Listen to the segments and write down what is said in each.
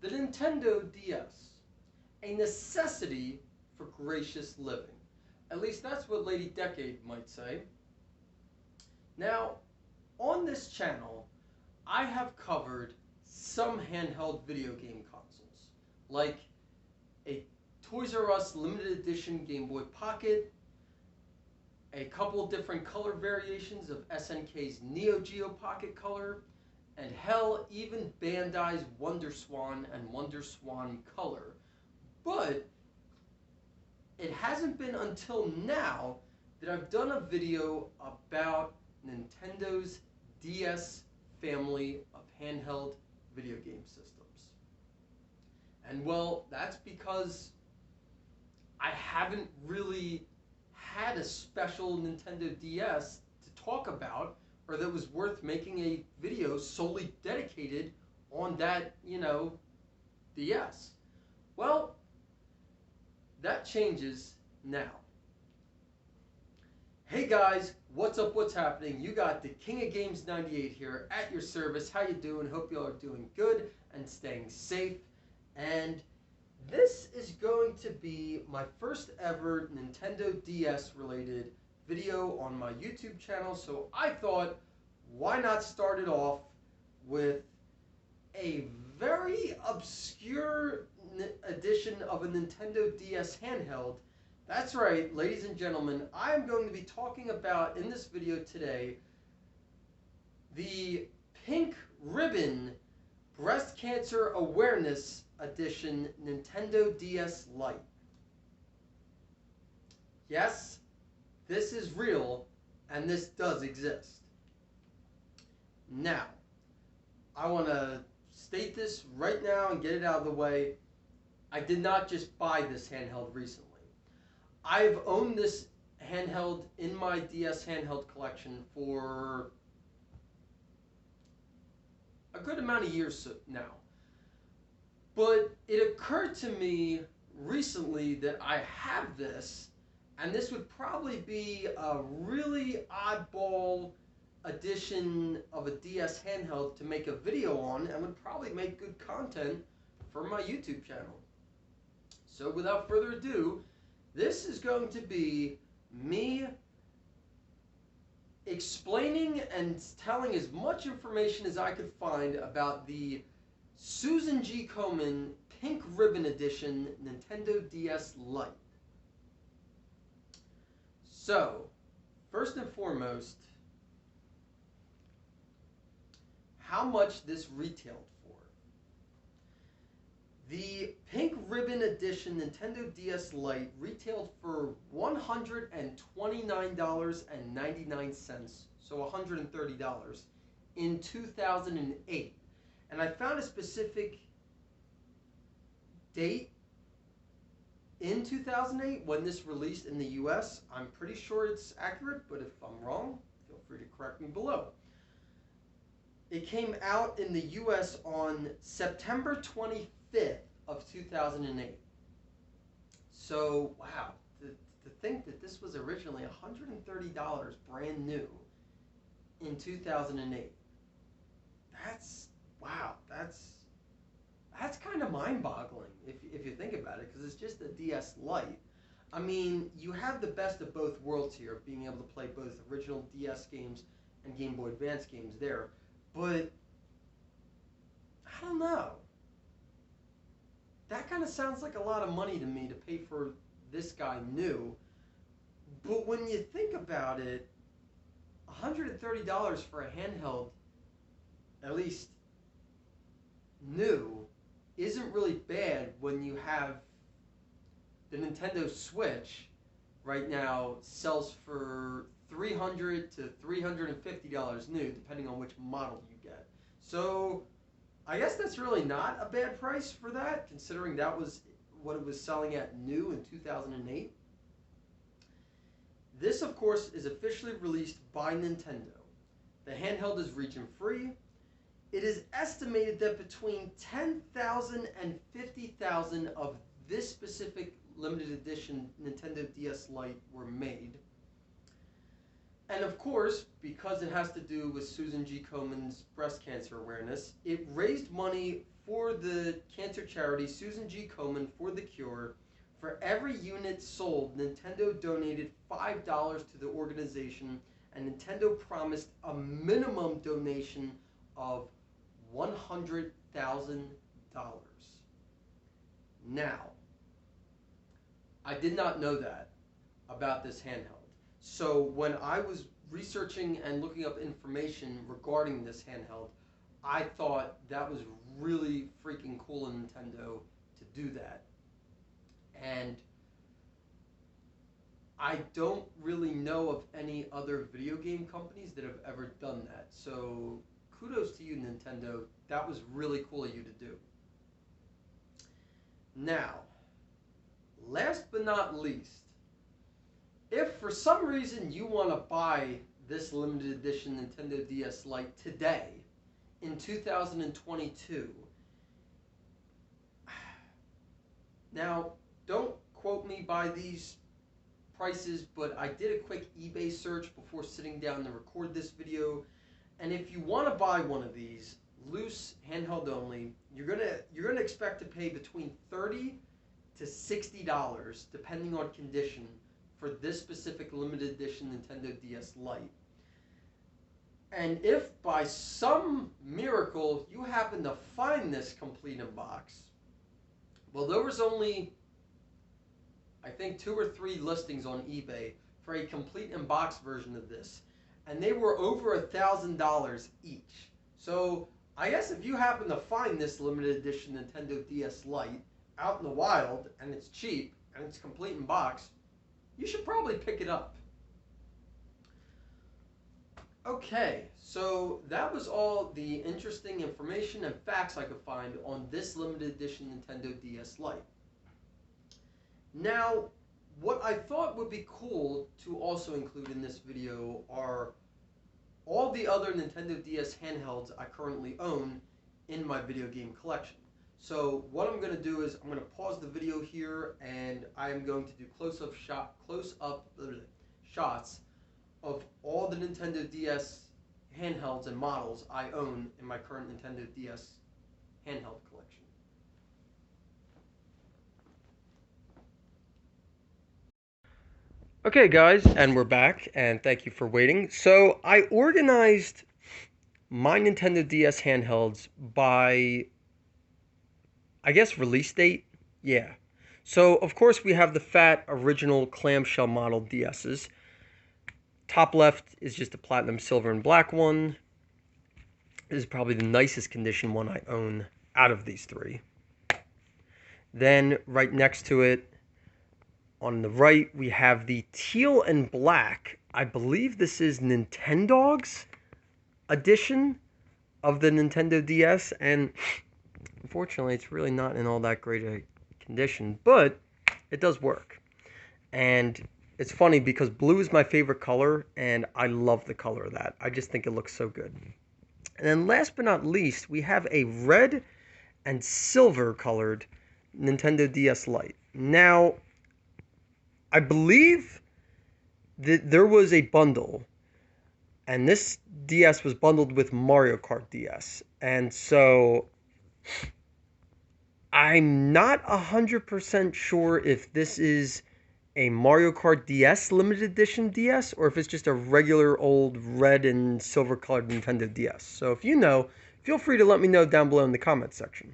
The Nintendo DS, a necessity for gracious living. At least that's what Lady Decade might say. Now, on this channel, I have covered some handheld video game consoles, like a Toys R Us limited edition Game Boy Pocket, a couple different color variations of SNK's Neo Geo Pocket Color, and hell, even Bandai's Wonder Swan and Wonder Swan Color. But it hasn't been until now that I've done a video about Nintendo's DS family of handheld video game systems. And well, that's because I haven't really had a special Nintendo DS to talk about, or that was worth making a video solely dedicated on that, DS. Well, that changes now. Hey guys, what's up, what's happening? You got the King of Games 98 here at your service. How you doing? Hope you all are doing good and staying safe. And this is going to be my first ever Nintendo DS related video on my YouTube channel, so I thought, why not start it off with a very obscure edition of a Nintendo DS handheld. That's right, ladies and gentlemen, I am going to be talking about, in this video today, the Pink Ribbon Breast Cancer Awareness Edition Nintendo DS Lite. Yes, this is real, and this does exist. Now, I want to state this right now and get it out of the way. I did not just buy this handheld recently. I've owned this handheld in my DS handheld collection for a good amount of years now. But it occurred to me recently that I have this, and this would probably be a really oddball edition of a DS handheld to make a video on, and would probably make good content for my YouTube channel. So without further ado, this is going to be me explaining and telling as much information as I could find about the Susan G. Komen Pink Ribbon Edition Nintendo DS Lite. So, first and foremost, how much this retailed for. The Pink Ribbon Edition Nintendo DS Lite retailed for $129.99, so $130, in 2008. And I found a specific date in 2008 when this released in the US. I'm pretty sure it's accurate, but if I'm wrong, feel free to correct me below. It came out in the US on September 25th of 2008. So, wow, to think that this was originally $130 brand new in 2008. Wow, that's kind of mind-boggling if you think about it, because it's just a DS Lite. I mean, you have the best of both worlds here, being able to play both original DS games and Game Boy Advance games there. But, I don't know. That kind of sounds like a lot of money to me to pay for this guy new. But when you think about it, $130 for a handheld, at least new, isn't really bad when you have the Nintendo Switch right now sells for $300 to $350 new, depending on which model you get. So I guess that's really not a bad price for that, considering that was what it was selling at new in 2008. This, of course, is officially released by Nintendo. The handheld is region-free. It is estimated that between 10,000 and 50,000 of this specific limited edition Nintendo DS Lite were made. And of course, because it has to do with Susan G. Komen's breast cancer awareness, it raised money for the cancer charity Susan G. Komen for the Cure. For every unit sold, Nintendo donated $5 to the organization, and Nintendo promised a minimum donation of $100,000. Now, I did not know that about this handheld. So when I was researching and looking up information regarding this handheld, I thought that was really freaking cool of Nintendo to do that. And I don't really know of any other video game companies that have ever done that. So kudos to you, Nintendo. That was really cool of you to do. Now, last but not least, if for some reason you want to buy this limited edition Nintendo DS Lite today, in 2022, now don't quote me by these prices, but I did a quick eBay search before sitting down to record this video, and if you want to buy one of these, loose, handheld only, you're gonna expect to pay between $30 to $60, depending on condition, for this specific limited edition Nintendo DS Lite. And if by some miracle you happen to find this complete in box, well, there was only, I think, 2 or 3 listings on eBay for a complete in box version of this, and they were over $1,000 each. So I guess if you happen to find this limited edition Nintendo DS Lite out in the wild, and it's cheap, and it's complete in box, you should probably pick it up. Okay, so that was all the interesting information and facts I could find on this limited edition Nintendo DS Lite. Now, what I thought would be cool to also include in this video are all the other Nintendo DS handhelds I currently own in my video game collection. So what I'm going to do is I'm going to pause the video here, and I am going to do close-up shots of all the Nintendo DS handhelds and models I own in my current Nintendo DS handheld collection. Okay guys, and we're back, and thank you for waiting. So I organized my Nintendo DS handhelds by, I guess, release date? Yeah. So of course we have the fat original clamshell model DS's. Top left is just a platinum silver and black one. This is probably the nicest condition one I own out of these 3. Then right next to it, on the right, we have the teal and black. I believe this is Nintendogs edition of the Nintendo DS, and unfortunately it's really not in all that great a condition, but it does work. And it's funny because blue is my favorite color, and I love the color of that. I just think it looks so good. And then last but not least, we have a red and silver colored Nintendo DS Lite. Now, I believe that there was a bundle, and this DS was bundled with Mario Kart DS. And so I'm not 100% sure if this is a Mario Kart DS limited edition DS, or if it's just a regular old red and silver colored Nintendo DS. So if you know, feel free to let me know down below in the comment section.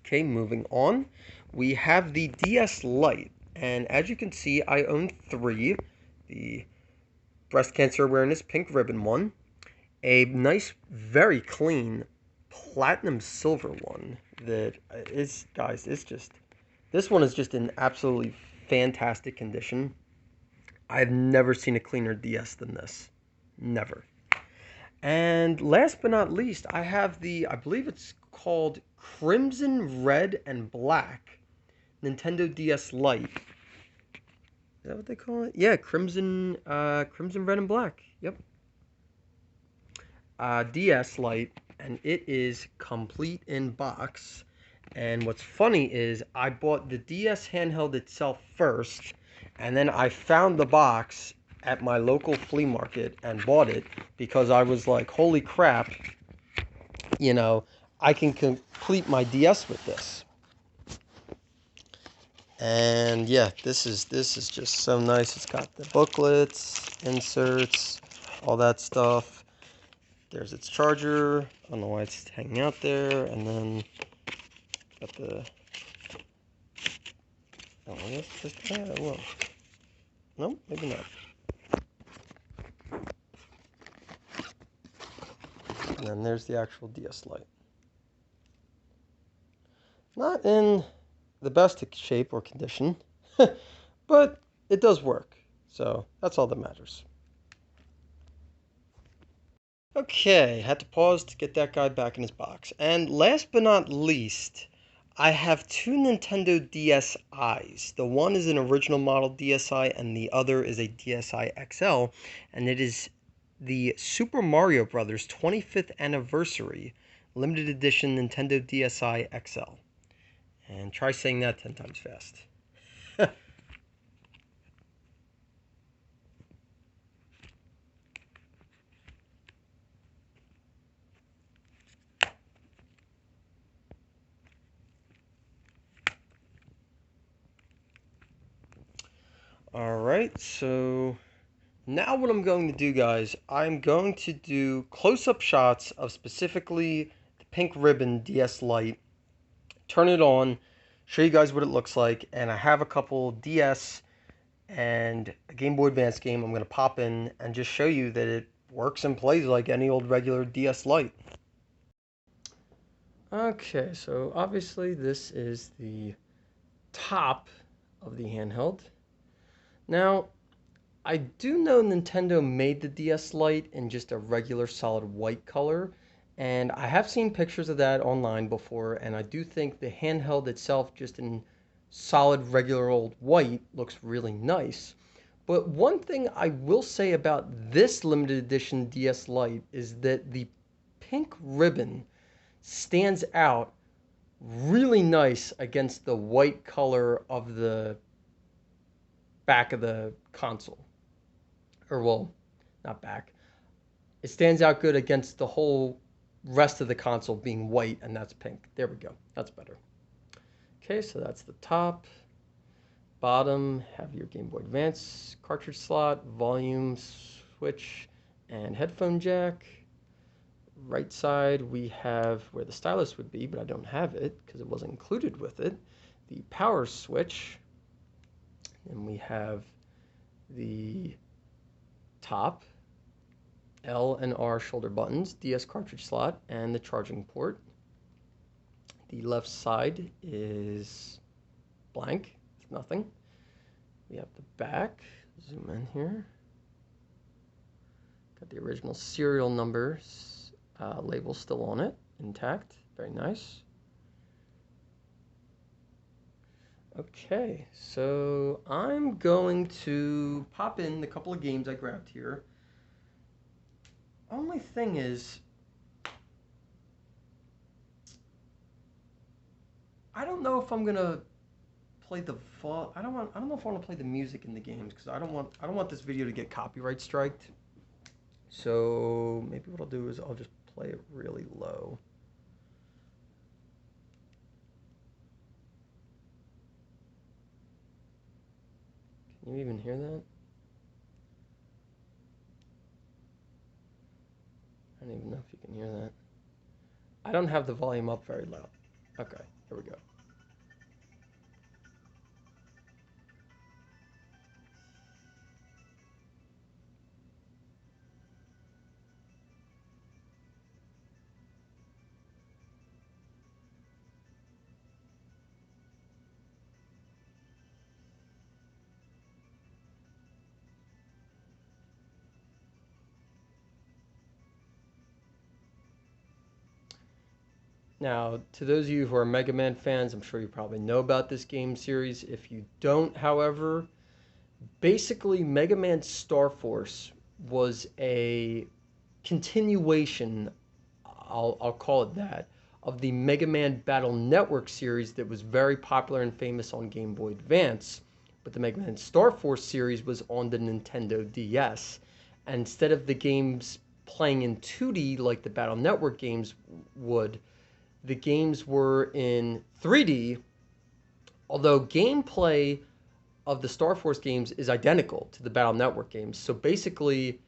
Okay, moving on. We have the DS Lite, and as you can see, I own 3. The breast cancer awareness pink ribbon one, a nice, very clean platinum silver one that is, guys, it's just, this one is just in absolutely fantastic condition. I've never seen a cleaner DS than this. Never. And last but not least, I have the, I believe it's called Crimson Red and Black Nintendo DS Lite. Is that what they call it? Yeah, Crimson Red and Black. Yep. DS Lite, and it is complete in box. And what's funny is I bought the DS handheld itself first, and then I found the box at my local flea market and bought it because I was like, holy crap, you know, I can complete my DS with this. And yeah, this is just so nice. It's got the booklets, inserts, all that stuff. There's its charger. I don't know why it's hanging out there. And then got the... Oh, I guess just... well. No, maybe not. And then there's the actual DS Lite. Not in the best shape or condition, but it does work. So that's all that matters. Okay, had to pause to get that guy back in his box. And last but not least, I have two Nintendo DSi's. The one is an original model DSi and the other is a DSi XL, and it is the Super Mario Bros. 25th Anniversary Limited Edition Nintendo DSi XL. And try saying that 10 times fast. Alright, so now what I'm going to do, guys, I'm going to do close-up shots of specifically the pink ribbon DS Lite, turn it on, show you guys what it looks like, and I have a couple DS and a Game Boy Advance game I'm going to pop in and just show you that it works and plays like any old regular DS Lite. Okay, so obviously this is the top of the handheld. Now, I do know Nintendo made the DS Lite in just a regular solid white color, and I have seen pictures of that online before, and I do think the handheld itself just in solid regular old white looks really nice. But one thing I will say about this limited edition DS Lite is that the pink ribbon stands out really nice against the white color of the back of the console. Or, well, not back. It stands out good against the whole rest of the console being white, and that's pink. There we go. That's better. Okay, so that's the top. Bottom, have your Game Boy Advance cartridge slot, volume switch, and headphone jack. Right side, we have where the stylus would be, but I don't have it because it wasn't included with it. The power switch. And we have the top, L and R shoulder buttons, DS cartridge slot, and the charging port. The left side is blank, it's nothing. We have the back, zoom in here. Got the original serial numbers label still on it, intact, very nice. Okay, so I'm going to pop in the couple of games I grabbed here. Only thing is, I don't know if I'm gonna play the I don't know if I want to play the music in the games because I don't want this video to get copyright striked. So maybe what I'll do is I'll just play it really low. Can you even hear that? I don't even know if you can hear that. I don't have the volume up very low. Okay, here we go. Now, to those of you who are Mega Man fans, I'm sure you probably know about this game series. If you don't, however, basically Mega Man Star Force was a continuation, I'll call it that, of the Mega Man Battle Network series that was very popular and famous on Game Boy Advance, but the Mega Man Star Force series was on the Nintendo DS. And instead of the games playing in 2D like the Battle Network games would, the games were in 3D, although gameplay of the Star Force games is identical to the Battle Network games. So basically,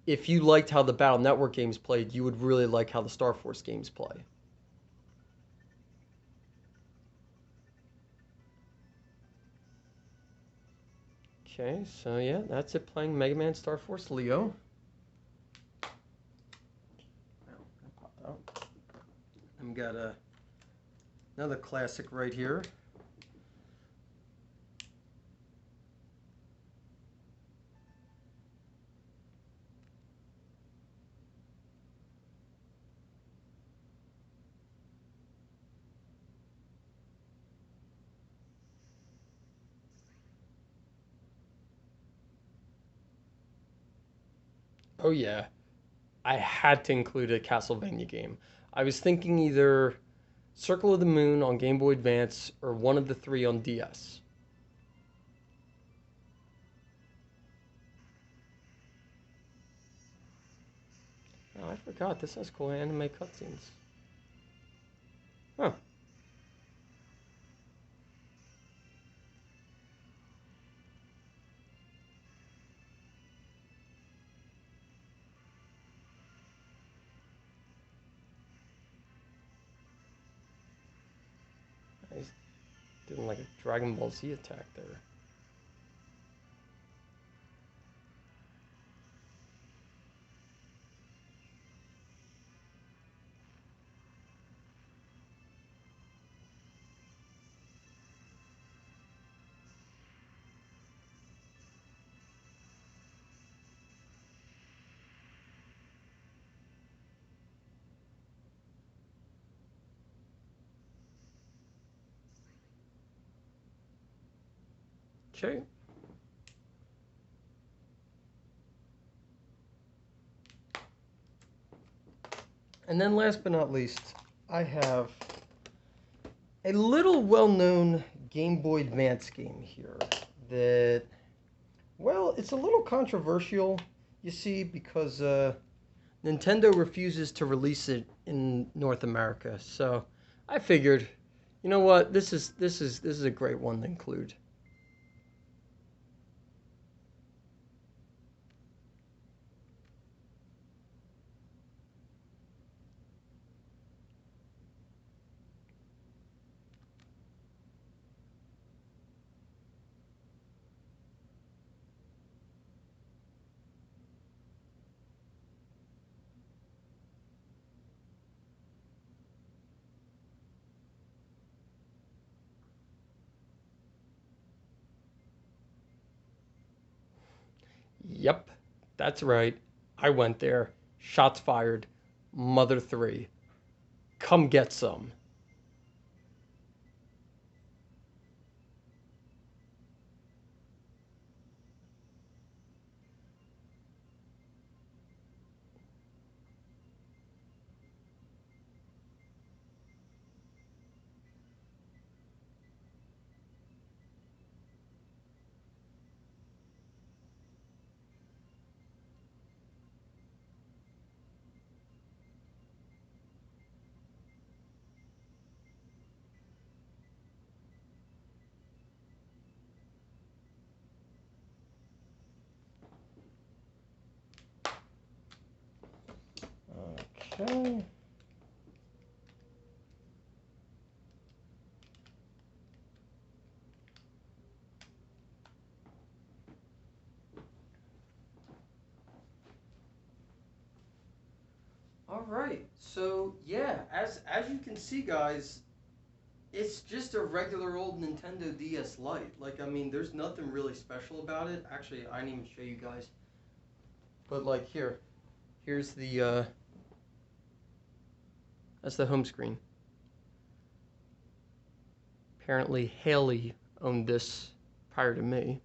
if you liked how the Battle Network games played, you would really like how the Star Force games play. Okay, so yeah, that's it, playing Mega Man Star Force Leo. I've got another classic right here. Oh yeah, I had to include a Castlevania game. I was thinking either Circle of the Moon on Game Boy Advance or one of the three on DS. Oh, I forgot. This has cool anime cutscenes. Huh. He's doing like a Dragon Ball Z attack there. Okay. And then last but not least, I have a little well-known Game Boy Advance game here that, well, it's a little controversial, you see, because Nintendo refuses to release it in North America. So I figured, you know what, this is a great one to include. Yep, that's right. I went there. Shots fired. Mother 3. Come get some. Okay. All right. So yeah, as you can see, guys, it's just a regular old Nintendo DS Lite. Like, I mean, there's nothing really special about it. Actually, I didn't even show you guys. But like here's the that's the home screen. Apparently, Haley owned this prior to me.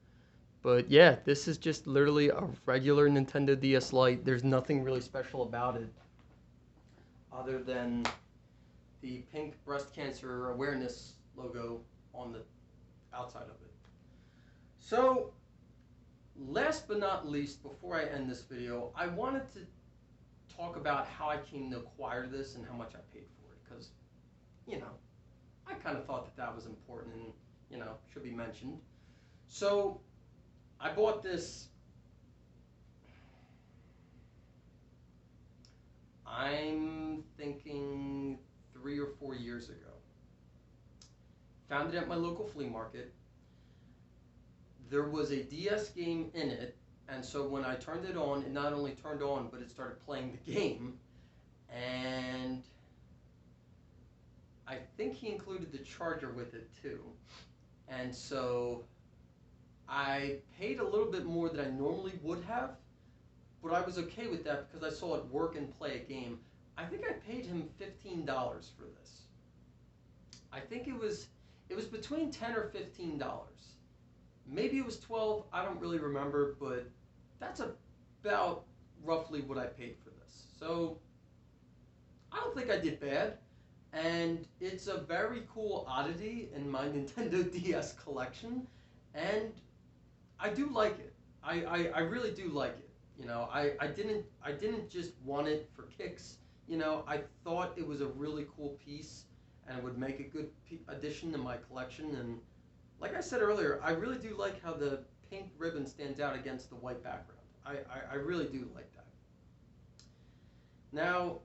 But yeah, this is just literally a regular Nintendo DS Lite. There's nothing really special about it other than the pink breast cancer awareness logo on the outside of it. So, last but not least, before I end this video, I wanted to talk about how I came to acquire this and how much I paid for it, because, I kind of thought that that was important and, should be mentioned. So, I bought this, I'm thinking 3 or 4 years ago. Found it at my local flea market. There was a DS game in it, and so when I turned it on, it not only turned on, but it started playing the game. And I think he included the charger with it too. And so I paid a little bit more than I normally would have, but I was okay with that because I saw it work and play a game. I think I paid him $15 for this. I think it was between $10 or $15. Maybe it was 12, I don't really remember, but that's about roughly what I paid for this. So I don't think I did bad, and it's a very cool oddity in my Nintendo DS collection, and I do like it. I really do like it. I didn't just want it for kicks. I thought it was a really cool piece, and it would make a good addition to my collection. And like I said earlier, I really do like how the pink ribbon stands out against the white background. I really do like that. Now,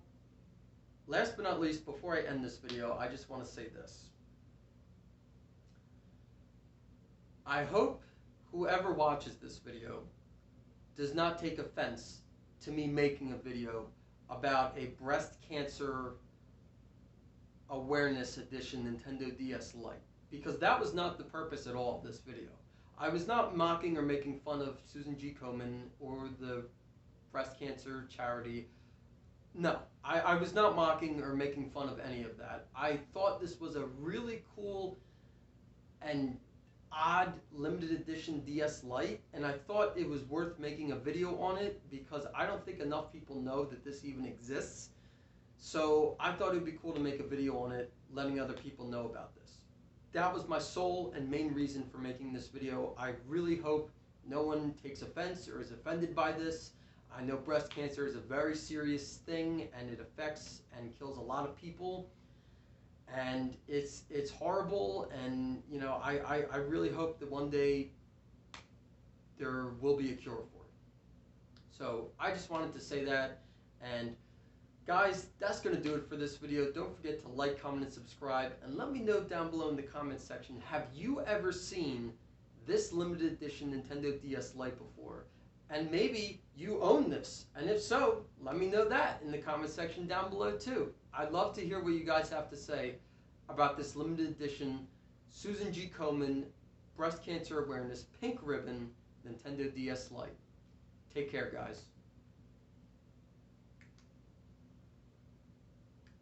last but not least, before I end this video, I just want to say this. I hope whoever watches this video does not take offense to me making a video about a breast cancer awareness edition Nintendo DS Lite, because that was not the purpose at all of this video. I was not mocking or making fun of Susan G. Komen or the breast cancer charity. No, I was not mocking or making fun of any of that. I thought this was a really cool and odd limited edition DS Lite, and I thought it was worth making a video on it because I don't think enough people know that this even exists. So I thought it would be cool to make a video on it, letting other people know about this. That was my sole and main reason for making this video. I really hope no one takes offense or is offended by this. I know breast cancer is a very serious thing, and it affects and kills a lot of people. And it's horrible, and I really hope that one day there will be a cure for it. So I just wanted to say that. And guys, that's going to do it for this video. Don't forget to like, comment, and subscribe. And let me know down below in the comments section, have you ever seen this limited edition Nintendo DS Lite before? And maybe you own this. And if so, let me know that in the comment section down below too. I'd love to hear what you guys have to say about this limited edition Susan G. Komen breast cancer awareness pink ribbon Nintendo DS Lite. Take care, guys.